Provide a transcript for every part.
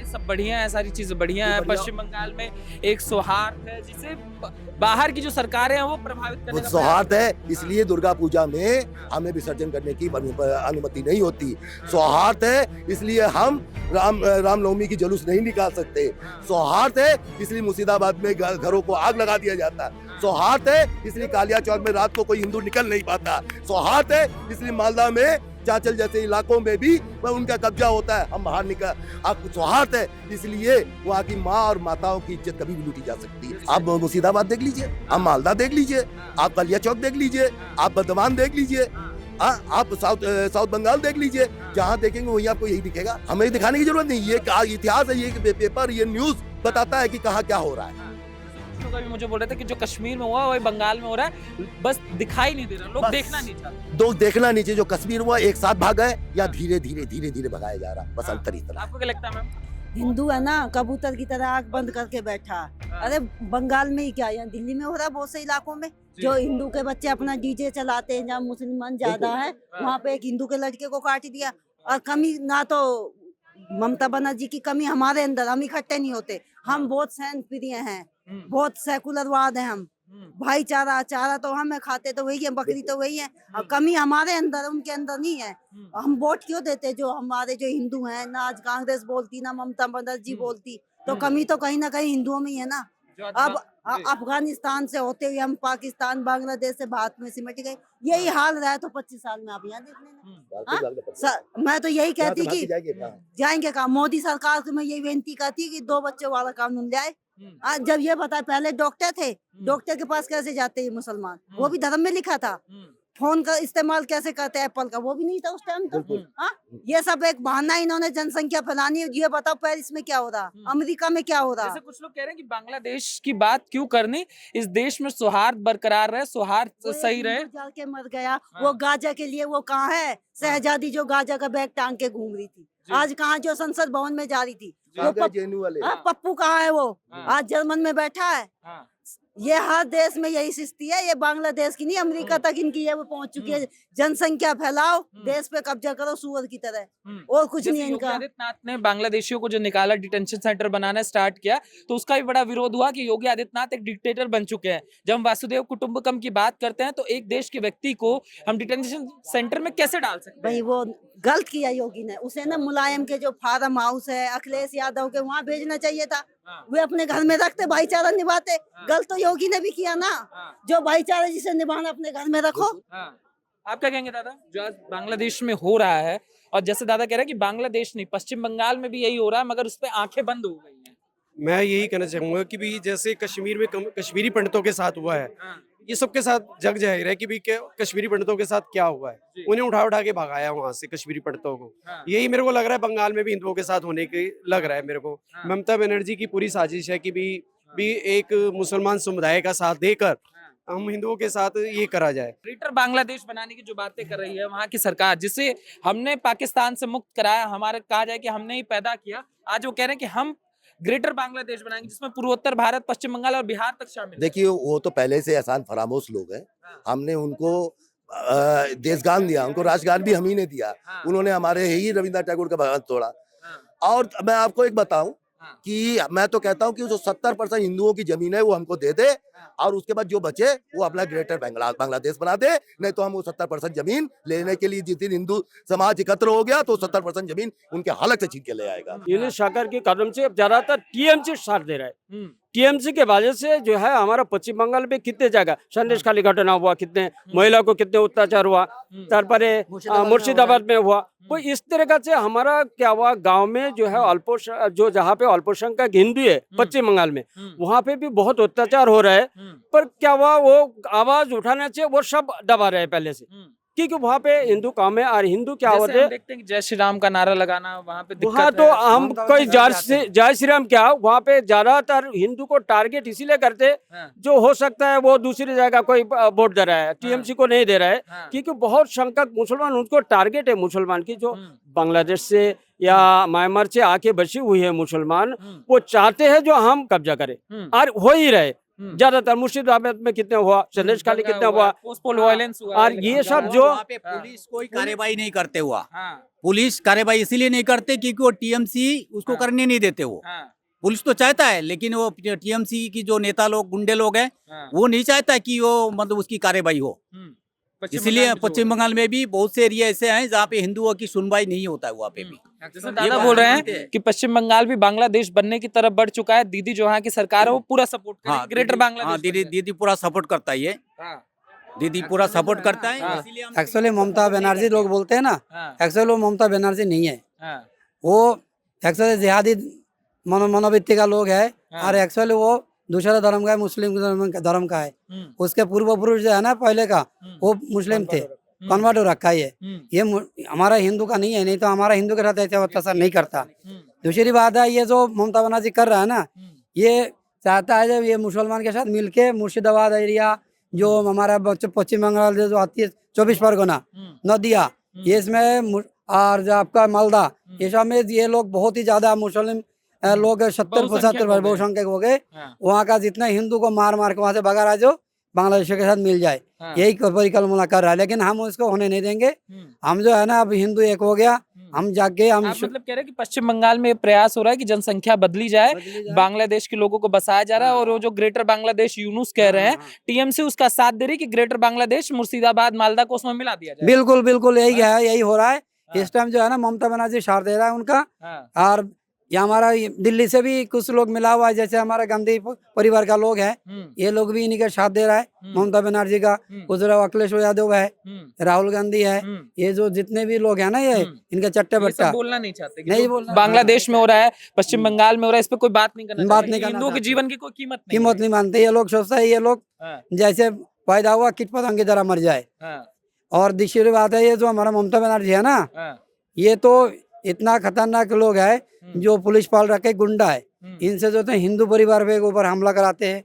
सब बढ़िया है, सारी चीजें बढ़िया है। पश्चिम बंगाल में एक सौहार्द है जिसे बाहर की जो सरकारें हैं वो प्रभावित करने वो का सौहार्द है, प्रयास इसलिए दुर्गा पूजा में हमें विसर्जन करने की अनुमति नहीं होती। सौहार्द है, इसलिए हम रामनवमी की जुलूस नहीं निकाल सकते। सौहार्द है, इसलिए मुर्शिदाबाद में घरों को आग लगा दिया जाता। सौहार्द है, इसलिए कालिया चौक में रात को कोई हिंदू निकल नहीं पाता। सौहार्द है, इसलिए मालदा में चांचल जैसे इलाकों में भी उनका कब्जा होता है, हम बाहर निकल। आप सौहार्द है, इसलिए वहाँ की माँ और माताओं की इज्जत कभी भी लूटी जा सकती है। आप मुर्शिदाबाद देख लीजिए, आप मालदा देख लीजिए, आप कालिया चौक देख लीजिए, आप बर्धमान देख लीजिए, आप साउथ बंगाल देख लीजिए, जहाँ देखेंगे वही आपको यही दिखेगा। हमें दिखाने की जरूरत नहीं, ये इतिहास है, ये पेपर, ये न्यूज बताता है कि कहाँ क्या हो रहा है। का भी मुझे बोल रहे थे कि जो कश्मीर में हुआ वही बंगाल में हो रहा है, बस दिखाई नहीं दे रहा, लोग देखना नहीं चाहते। लोग देखना नहीं चाहिए, जो कश्मीर हुआ एक साथ भागा है या धीरे धीरे भगाया जा रहा, बस अंतर इतना। आपको क्या लगता है मैम? हिंदू है ना, कबूतर की तरह आंख बंद करके बैठा। अरे बंगाल में ही क्या, यहाँ दिल्ली में हो रहा है, बहुत से इलाकों में जो हिंदू के बच्चे अपना डीजे चलाते हैं, जहाँ मुसलमान ज्यादा है वहाँ पे एक हिंदू के लड़के को काट दिया। और कमी ना तो ममता बनर्जी की कमी हमारे अंदर, हम इकट्ठे नहीं होते, हम बहुत सहन प्रिय हैं, बहुत सेकुलरवाद है हम। भाईचारा चारा तो हमें खाते तो वही है, बकरी तो वही है, और कमी हमारे अंदर, उनके अंदर नहीं है। हम वोट क्यों देते? जो हमारे जो हिंदू हैं ना, आज कांग्रेस बोलती ना ममता बनर्जी बोलती, तो कमी तो कहीं ना कहीं हिंदुओं में ही है ना। अब अफगानिस्तान से होते हुए हम पाकिस्तान बांग्लादेश से भारत में सिमट गए, यही हाल रहा है तो 25 साल में आप यहाँ देख लेना। मैं तो यही कहती कि जाएंगे कहाँ। मोदी सरकार को मैं यही विनती करती कि 2 बच्चों वाला कानून ले आए। जब ये बताए, पहले डॉक्टर थे, डॉक्टर के पास कैसे जाते हैं मुसलमान, वो भी धर्म में लिखा था। फोन का इस्तेमाल कैसे करते हैं एप्पल का, वो भी नहीं था उस टाइम तो। ये सब एक बहाना, इन्होंने जनसंख्या फैलानी है। ये बताओ पेरिस में क्या हो रहा, अमेरिका में क्या हो रहा। जैसे कुछ लोग कह रहे हैं कि बांग्लादेश की बात क्यों करनी, इस देश में सौहार्द बरकरार रहे, सौहार्द सही रहे। जल के मर गया वो गाजा के लिए, वो कहाँ है शहजादी जो गाजा का बैग टांग के घूम रही थी, आज कहाँ जो संसद भवन में जा रही थी। वो पप्पू कहाँ है? वो आज जर्मन में बैठा है। ये हर देश में यही स्थिति है, ये बांग्लादेश की नहीं, अमेरिका तक इनकी ये वो पहुंच चुकी है। जनसंख्या फैलाओ, देश पे कब्जा करो सुअर की तरह, और कुछ नहीं इनका। आदित्यनाथ ने बांग्लादेशियों को जो निकाला, डिटेंशन सेंटर बनाना स्टार्ट किया, तो उसका भी बड़ा विरोध हुआ कि योगी आदित्यनाथ एक डिक्टेटर बन चुके हैं। जब हम वासुदेव कुटुंबकम की बात करते हैं तो एक देश के व्यक्ति को हम डिटेंशन सेंटर में कैसे डाल सकते हैं? भाई वो गलत किया योगी ने, उसे ना मुलायम के जो फार्म हाउस है, अखिलेश यादव के, वहाँ भेजना चाहिए था। वे अपने घर में रखते, भाईचारा निभाते। गलत तो योगी ने भी किया ना, जो भाईचारा जिसे निभाना अपने घर में रखो। आप क्या कहेंगे दादा, जो आज बांग्लादेश में हो रहा है, और जैसे दादा कह रहे हैं कि बांग्लादेश नहीं, पश्चिम बंगाल में भी यही हो रहा है, मगर उस पर आंखें बंद हो गई हैं। मैं यही कहना चाहूंगा कि भी जैसे कश्मीर में कश्मीरी पंडितों के साथ हुआ है, ये सबके साथ जग जाहिर है कि भी कश्मीरी पंडितों के साथ क्या हुआ है। उन्हें उठा के भगाया वहां से कश्मीरी पंडितों को। यही मेरे को लग रहा है बंगाल में भी हिंदुओं के साथ होने की लग रहा है मेरे को। ममता बनर्जी की पूरी साजिश है कि भी एक मुसलमान समुदाय का साथ देकर हम हिंदुओं के साथ ये करा जाए। ग्रेटर बांग्लादेश बनाने की जो बातें कर रही है वहाँ की सरकार, जिसे हमने पाकिस्तान से मुक्त कराया, हमारे कहा जाए कि हमने ही पैदा किया, आज वो कह रहे हैं कि हम ग्रेटर बांग्लादेश बनाएंगे जिसमें पूर्वोत्तर भारत, पश्चिम बंगाल और बिहार तक शामिल। देखिए वो तो पहले से एहसान फरामोश लोग हैं, हमने उनको देशगान दिया, उनको राजगान भी हम ही ने दिया। उन्होंने हमारे ही रविंद्रनाथ टैगोर का भवन तोड़ा। और मैं आपको एक बताऊं कि मैं तो कहता हूं कि जो 70% हिंदुओं की जमीन है वो हमको दे दे, और उसके बाद जो बचे वो अपना ग्रेटर बांग्लादेश बना दे। नहीं तो हम वो 70% जमीन लेने के लिए, जिस दिन हिंदू समाज एकत्र हो गया तो 70% जमीन उनके हलक से छीन के ले आएगा। यूनिट सरकार के कदम से ज्यादातर टीएमसी साथ दे रहा है। टीएमसी के वजह से जो है हमारा पश्चिम बंगाल में कितने जगह संदेश खाली घटना हुआ, कितने महिला को कितने अत्याचार हुआ, तारपरे मुर्शिदाबाद में हुआ। तो इस तरह से हमारा क्या हुआ, गांव में जो है जो जहाँ पे अल्पसंख्यक हिंदू है पश्चिम बंगाल में, वहाँ पे भी बहुत अत्याचार हो रहा है। पर क्या हुआ, वो आवाज उठाने से वो सब दबा रहे पहले से, क्योंकि वहाँ पे हिंदू काम है। और हिंदू क्या होते हैं, देखते हैं कि जय श्री राम का नारा लगाना वहाँ पे दिक्कत वहाँ तो हम कोई जय श्री राम क्या, वहाँ पे ज्यादातर हिंदू को टारगेट इसीलिए करते जो हो सकता है वो दूसरी जगह कोई वोट दे रहा है, टीएमसी को नहीं दे रहा है, क्योंकि बहुत संख्यक मुसलमान उनको टारगेट है। मुसलमान की जो बांग्लादेश से या म्यांमार से आके बसी हुई है मुसलमान, वो चाहते हैं जो हम कब्जा करें, और हो ही रहे। ज्यादातर मुर्शिदाबाद में कितने हुआ, संदेश खाली कितना हुआ, पोस्टपोल वायलेंस हुआ और ये सब जो वहाँ पे पुलिस कोई कार्रवाई नहीं करते हुआ, पुलिस कार्रवाई इसीलिए नहीं करते क्योंकि वो टीएमसी उसको हाँ। करने नहीं देते वो। पुलिस तो चाहता है लेकिन वो टीएमसी की जो नेता लोग गुंडे लोग हैं वो नहीं चाहता कि वो मतलब उसकी कार्रवाई हो। इसलिए पश्चिम बंगाल में भी बहुत से एरिया ऐसे हैं जहाँ पे हिंदुओं की सुनवाई नहीं होता है वहाँ पे भी। जैसे दादा बोल रहे हैं कि पश्चिम बंगाल भी बांग्लादेश बनने की तरफ बढ़ चुका है। दीदी जो यहाँ की सरकार है वो पूरा सपोर्ट कर रही है ग्रेटर बांग्लादेश दीदी दीदी पूरा सपोर्ट करता है ये, दीदी पूरा सपोर्ट करता है। इसीलिए हम एक्चुअली ममता बनर्जी लोग बोलते हैं ना, एक्चुअली वो ममता बनर्जी नहीं है, वो एक्चुअली जिहादी मनोवृत्ति का लोग है और एक्चुअली वो दूसरा धर्म का है, मुस्लिम धर्म का है। उसके पूर्व पुरुष जो है ना पहले का वो मुस्लिम थे, कन्वर्ट हो रखा है ये हमारा हिंदू का नहीं है, नहीं तो हमारा हिंदू के साथ ऐसे अत्याचार नहीं करता। दूसरी बात है ये जो ममता बनर्जी कर रहा है ना, ये चाहता है जब ये मुसलमान के साथ मिलके मुर्शिदाबाद एरिया जो हमारा पश्चिम बंगाल जो आती है 24 परगना नदिया, ये इसमें और जो आपका मालदा, ये सब में ये लोग बहुत ही ज्यादा मुस्लिम लोग 70-75 बहुसंख्यक हो गए। वहाँ का जितना हिंदू को मार मार के वहाँ से भगा रहा जो बांग्लादेश के साथ मिल जाए, यही परिकल्पना कर रहा है, लेकिन हम उसको होने नहीं देंगे। हम जो है ना अब हिंदू एक हो गया, हम जाके हम मतलब कह रहे हैं कि पश्चिम बंगाल में प्रयास हो रहा है कि जनसंख्या बदली जाए, बांग्लादेश के लोगों को बसाया जा रहा है और वो जो ग्रेटर बांग्लादेश यूनुस कह रहे हैं टीएमसी उसका साथ दे रही है कि ग्रेटर बांग्लादेश मुर्शिदाबाद मालदा को उसमें मिला दिया जाए। बिल्कुल बिल्कुल यही है, यही हो रहा है इस टाइम जो है ना। ममता बनर्जी साथ दे रहा है उनका, और ये हमारा दिल्ली से भी कुछ लोग मिला हुआ है, जैसे हमारा गांधी परिवार का लोग है, ये लोग भी इन्हीं का साथ दे रहा है ममता बनर्जी का। कुछ अखिलेश यादव है, राहुल गांधी है, ये जो जितने भी लोग हैं ना ये इनके चट्टे बट्टा बोलना नहीं चाहते कि नहीं बोलना, बांग्लादेश में हो रहा है, पश्चिम बंगाल में हो रहा है, इस पे कोई बात नहीं करना, बात नहीं करना हिंदुओं के चाहते। जीवन की कोई कीमत नहीं मानते ये लोग। सोचता है ये लोग जैसे पैदा हुआ किट पतंग की तरह मर जाए। और दूसरी बात है ये जो हमारा ममता बनर्जी है ना, ये तो इतना खतरनाक लोग है जो पुलिस पाल रखे गुंडा है, इनसे जो है हिंदू परिवार पे ऊपर हमला कराते हैं,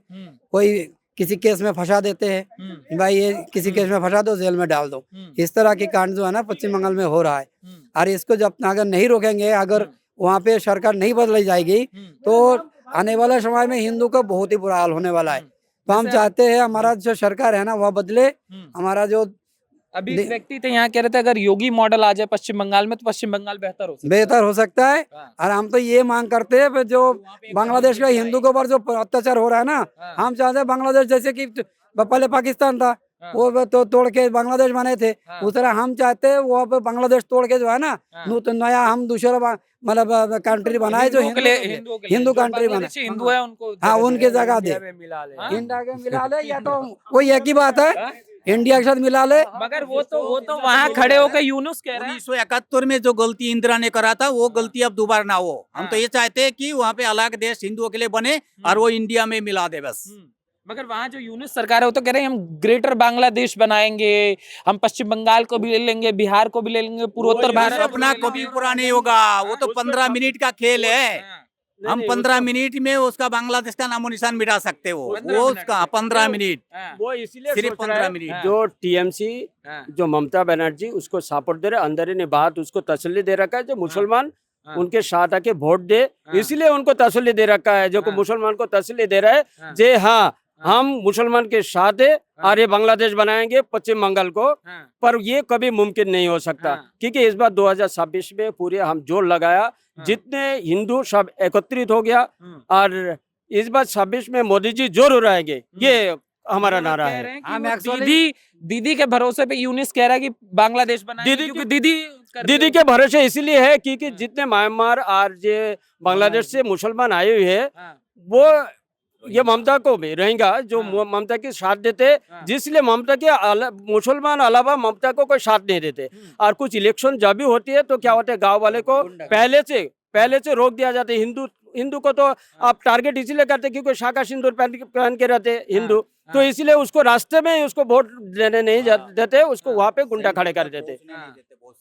कोई किसी केस में फंसा देते हैं, भाई ये किसी केस में फंसा दो जेल में डाल दो। इस तरह की कांड जो है ना पश्चिम बंगाल में हो रहा है, और इसको जब अगर नहीं रोकेंगे, अगर वहाँ पे सरकार नहीं बदली जाएगी तो आने वाले समय में हिंदू का बहुत ही बुरा हाल होने वाला है। तो हम चाहते हैं हमारा जो सरकार है ना वह बदले। हमारा जो अभी एक व्यक्ति थे यहाँ कह रहे थे अगर योगी मॉडल आ जाए पश्चिम बंगाल में तो पश्चिम बंगाल बेहतर हो सकता है। और हम तो ये मांग करते हैं जो बांग्लादेश का हिंदू के ऊपर जो अत्याचार हो रहा है ना, हम चाहते हैं बांग्लादेश जैसे कि पहले पाकिस्तान था वो तो तोड़ के बांग्लादेश बने थे, उस तरह हम चाहते हैं वो बांग्लादेश तोड़ के जो है ना नया हम दूसरा मतलब कंट्री बनाए जो हिंदू कंट्री बनाए, हिंदू है उनको हाँ उनके जगह दे इंडिया के मिला ले, या तो कोई एक ही बात है इंडिया के साथ मिला ले। मगर वो तो वहाँ खड़े होकर यूनुस कह रहे हैं 1971 में जो गलती इंदिरा ने करा था वो गलती अब दोबारा ना हो। हम तो ये चाहते हैं कि वहाँ पे अलग देश हिंदुओं के लिए बने और वो इंडिया में मिला दे बस। मगर वहाँ जो यूनुस सरकार है वो तो कह रहे हैं हम ग्रेटर बांग्लादेश बनाएंगे, हम पश्चिम बंगाल को भी ले लेंगे, बिहार को भी ले लेंगे, पूर्वोत्तर भारत अपना कभी पूरा नहीं होगा, वो तो 15 मिनट का खेल है। हम 15 मिनट में उसका बांग्लादेश का नामो निशान मिटा सकते हो, वो उसका 15 मिनट, वो इसलिए सिर्फ सोच रहा 15 है मिनट। जो टीएमसी जो ममता बनर्जी उसको सपोर्ट दे रहे, अंदर ही ने बात उसको तसल्ली दे रखा है जो मुसलमान उनके साथ आके वोट दे, इसलिए उनको तसल्ली दे रखा है। जो मुसलमान को तसल्ली दे रहा है जे हाँ हम मुसलमान के साथ है और ये बांग्लादेश बनाएंगे पश्चिम बंगाल को, पर ये कभी मुमकिन नहीं हो सकता क्योंकि इस बार 2026 में पूरे हम जोर लगाया, जितने हिंदू सब एकत्रित हो गया और इस बार 26 में मोदी जी जोर उड़ाएंगे, ये हमारा नारा है। हम दीदी के भरोसे पे यूनिस कह रहा है कि बांग्लादेश बनाएंगे, क्योंकि दीदी के भरोसे इसलिए है क्योंकि जितने म्यांमार और ये बांग्लादेश से मुसलमान आए हुए हैं वो ये ममता को भी रहेगा जो ममता के साथ देते, जिसलिए ममता के मुसलमान अलावा ममता को कोई साथ नहीं देते। और कुछ इलेक्शन जब भी होती है तो क्या होता है गांव वाले को पहले से रोक दिया जाता है। हिंदू को तो आप टारगेट इसीलिए करते क्योंकि शाका सिंदूर पहन के रहते हिंदू, तो इसीलिए उसको रास्ते में उसको वोट देने नहीं देते, उसको वहाँ पे गुंडा खड़े कर देते,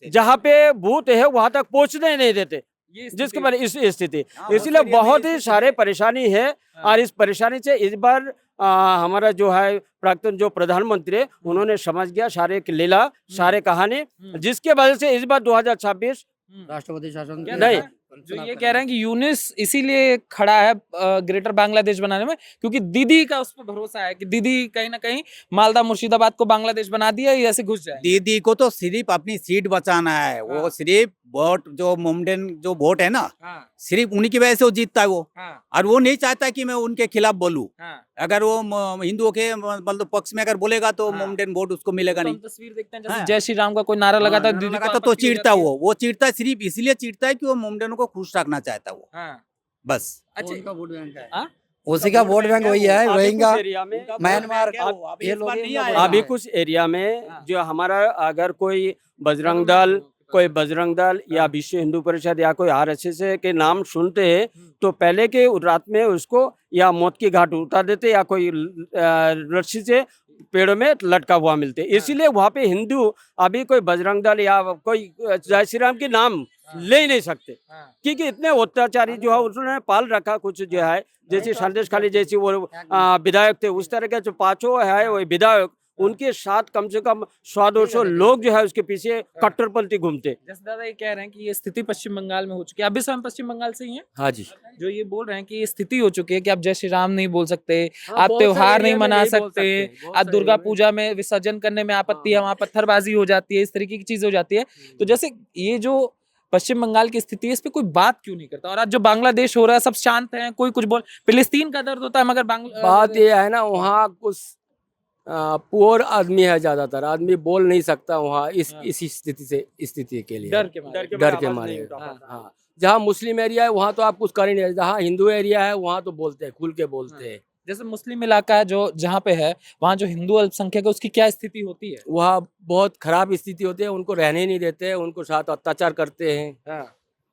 जहाँ पे बूथ है वहां तक पहुँचने नहीं देते, जिसके बाद इस स्थिति, इसलिए बहुत ही सारे परेशानी है। और इस परेशानी से इस बार हमारा जो है प्राक्तन जो प्रधानमंत्री है उन्होंने समझ गया सारे लीला सारे कहानी, जिसके वजह से इस बार 2026 राष्ट्रपति शासन नहीं जो ये कह रहे हैं कि यूनिस इसीलिए खड़ा है ग्रेटर बांग्लादेश बनाने में क्योंकि दीदी का उस पर भरोसा है कि दीदी कहीं ना कहीं मालदा मुर्शिदाबाद को बांग्लादेश बना दिया ये ऐसे घुस जाए। दीदी को तो सिर्फ अपनी सीट बचाना है, हाँ। वो सिर्फ वोट जो मोमडन जो वोट है ना, हाँ, सिर्फ उन्हीं की वजह से वो जीतता है वो। हाँ, और वो नहीं चाहता कि मैं उनके खिलाफ बोलूं। हाँ। अगर वो हिंदुओं के मतलब पक्ष में अगर बोलेगा तो हाँ। मोमडन वोट उसको मिलेगा तो हम नहीं। तस्वीर देखते हैं जैसे हाँ। जय श्री राम का कोई नारा लगाता है, हाँ, दीदी को लगाता तो आपत्ति हो चीरता जाती है। वो चीरता है, सिर्फ इसलिए चीरता है कि वो मोमडनों को खुश रखना चाहता है वो, हाँ, बस। अच्छा वोट बैंक है। हाँ? उसी का वोट बैंक वही है, अभी रोहिंग्या कुछ एरिया में म्यांमार ये लोग नहीं आए। अभी कुछ एरिया में हाँ। जो हमारा अगर कोई बजरंग दल या विश्व हिंदू परिषद या कोई आरएसएस के नाम सुनते हैं तो पहले के रात में उसको या मौत की घाट उतार देते या कोई रस्सी से पेड़ों में लटका हुआ मिलते। इसीलिए वहाँ पे हिंदू अभी कोई बजरंग दल या कोई जय श्री राम के नाम ले ही नहीं सकते हाँ, क्योंकि इतने अत्याचारी जो है उन्होंने पाल रखा कुछ जो है जैसे संदेश खाली जैसी वो विधायक थे उस तरह के जो पांचों है वो विधायक उनके साथ कम से कम 100-200 लोग जो है उसके पीछे कट्टरपंथी घूमते। जैसे दादा ये कह रहे हैं कि ये स्थिति पश्चिम बंगाल में हो चुकी है, अभी स्वयं पश्चिम बंगाल से ही हैं हाँ जी, जो ये बोल रहे हैं कि ये स्थिति हो चुकी है कि आप जय श्री राम नहीं बोल सकते, हाँ, आप बहुत त्योहार सारे नहीं एरिया में मना नहीं बोल सकते, सकते, बहुत आप सारे दुर्गा एरिया में। पूजा में विसर्जन करने में आपत्ति है, वहां पत्थरबाजी हो जाती है, इस तरीके की चीज हो जाती है। तो जैसे ये जो पश्चिम बंगाल की स्थिति है इस पे कोई बात क्यों नहीं करता? और आज जो बांग्लादेश हो रहा है सब शांत हैं, कोई कुछ बोल, फिलिस्तीन का दर्द होता है मगर बात ये है ना वहाँ कुछ पुअर आदमी है, ज्यादातर आदमी बोल नहीं सकता वहाँ इस स्थिति के लिए डर के मारे। डर के मारे। हाँ, जहाँ मुस्लिम एरिया है वहाँ तो आप कुछ कर ही नहीं, जहाँ हिंदू एरिया है वहाँ तो बोलते हैं, खुल के बोलते हैं। जैसे मुस्लिम इलाका है जो जहाँ पे है वहाँ जो हिंदू अल्पसंख्यक है उसकी क्या स्थिति होती है? वहाँ बहुत खराब स्थिति होती है, उनको रहने ही नहीं देते, उनको साथ अत्याचार करते हैं।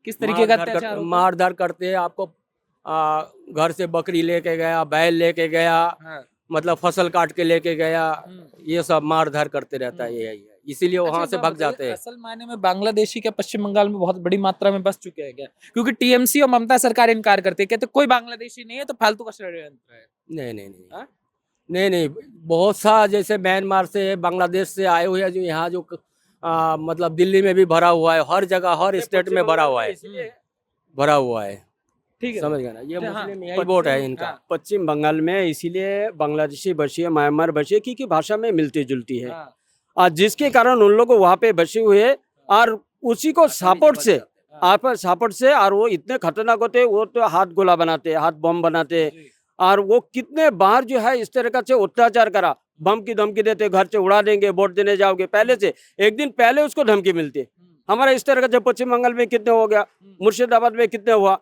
किस तरीके का अत्याचार होता है? मारधार करते हैं आपको। घर से बकरी लेके गया, बैल लेके गया, हाँ। मतलब फसल काट के लेके गया, हम्म। ये सब मारधार करते रहता है यही है, इसीलिए वहाँ अच्छा, से तो भाग बताइए, जाते हैं। असल मायने में बांग्लादेशी क्या पश्चिम बंगाल में बहुत बड़ी मात्रा में बस चुके हैं क्या? क्योंकि टीएमसी और ममता सरकार इनकार करती है, कहते कोई बांग्लादेशी नहीं है तो फालतू का षड्यंत्र है। नहीं हाँ? नहीं, बहुत सा जैसे म्यांमार से बांग्लादेश से आए हुए हैं जो यहाँ जो मतलब दिल्ली में भी भरा हुआ है, हर जगह हर स्टेट में भरा हुआ है। ठीक है, समझ गए ना, ये हाँ, मुस्लिम यही वोट है इनका। हाँ। पश्चिम बंगाल में इसीलिए बांग्लादेशी बसी है, म्यांमार बसी है क्योंकि भाषा में मिलती जुलती है, हाँ, और जिसके कारण उन लोग वहाँ पे बसे हुए हैं और उसी को सपोर्ट से और वो इतने खतरनाक होते हैं, वो तो हाथ गोला बनाते हैं, हाथ बम बनाते हैं, और वो कितने बार जो है इस तरह का से अत्याचार करा, बम की धमकी देते, घर से उड़ा देंगे, वोट देने जाओगे, पहले से एक दिन पहले उसको धमकी मिलती है। हमारा इस तरह का जब पश्चिम बंगाल में कितने हो गया, मुर्शिदाबाद में कितने हुआ,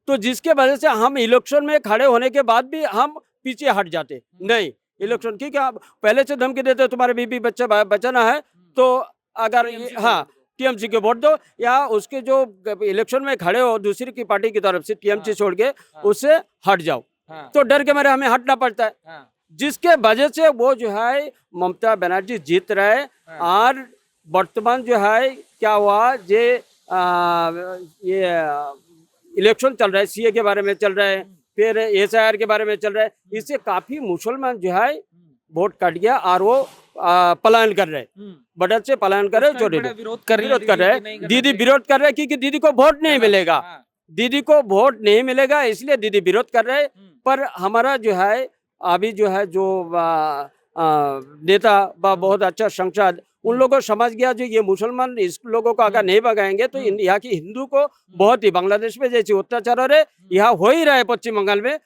तो जिसके वजह से हम इलेक्शन में खड़े होने के बाद भी हम पीछे हट जाते नहीं। इलेक्शन की क्या पहले से धमकी देते, तुम्हारे बीबी बच्चा बचाना है तो अगर हाँ टीएमसी के वोट दो, या उसके जो इलेक्शन में खड़े हो दूसरी की पार्टी की तरफ से टीएमसी छोड़ के उससे हट जाओ, तो डर के मारे हमें हटना पड़ता है, जिसके वजह से वो जो है ममता बनर्जी जीत रहे। और वर्तमान जो है क्या हुआ ये इलेक्शन चल रहा है, सीए के बारे में चल रहा है, फिर एसआईआर के बारे में चल रहा है, इससे काफी मुसलमान जो है वोट कट गया और वो पलायन कर रहे, बदल से पलायन कर रहे, छोटे विरोध कर रहे हैं। दीदी विरोध कर रहे हैं क्योंकि दीदी को वोट नहीं मिलेगा, दीदी को वोट नहीं मिलेगा, इसलिए दीदी विरोध कर रहे हैं। पर हमारा जो है अभी जो है जो नेता बहुत अच्छा संसद उन लोगों को समझ गया जो ये मुसलमान इस लोगों को अगर नहीं भगाएंगे तो यहाँ की हिंदू को बहुत ही बांग्लादेश में जैसे अत्याचार हो रहे यहाँ हो ही रहा है पश्चिम बंगाल में,